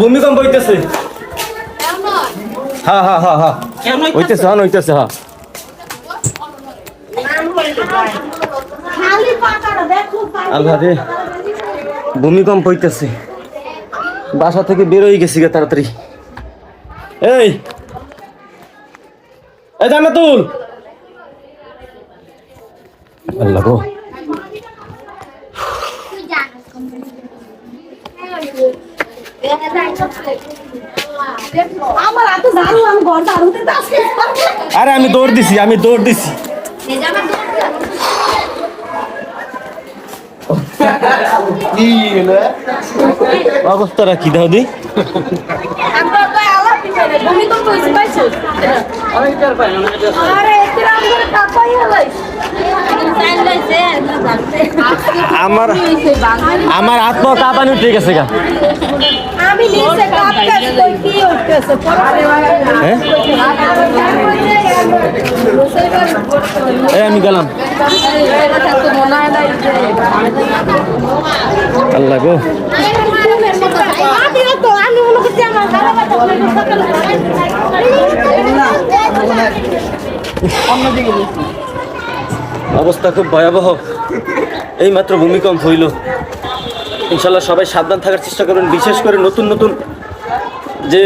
ভূমিকম্প হইতেছে। হ্যাঁ হ্যাঁ হ্যাঁ হ্যাঁ হইতেছে, হ্যাঁ হইতেছে, হ্যাঁ। আল্লাহ রে, ভূমিকম্প হইতেছে। বাসা থেকে বের হয়ে গেছি তাড়াতাড়ি। এই জান্নাতুল, আল্লাহ গো, আরে আমি দৌড় দিছি, আমি দৌড় দিছি। অবস্থাটা কি দাও দি? আমার আমার আত্মা কাঁপানি উঠে গেছে গা। আমি গেলাম। আল্লাহ গো, অবস্থা খুব ভয়াবহ। এই মাত্র ভূমিকম্প হইল। ইনশাল্লাহ সবাই সাবধান থাকার চেষ্টা করবেন, বিশেষ করে নতুন নতুন যে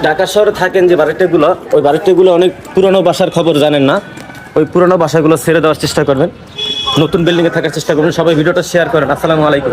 ঢাকা শহরে থাকেন যে বাড়িটাগুলো, ওই বাড়িটাগুলো অনেক পুরনো বাসার খবর জানেন না, ওই পুরনো বাসাগুলো ছেড়ে দেওয়ার চেষ্টা করবেন, নতুন বিল্ডিংয়ে থাকার চেষ্টা করবেন। সবাই ভিডিওটা শেয়ার করেন। আসসালামু আলাইকুম।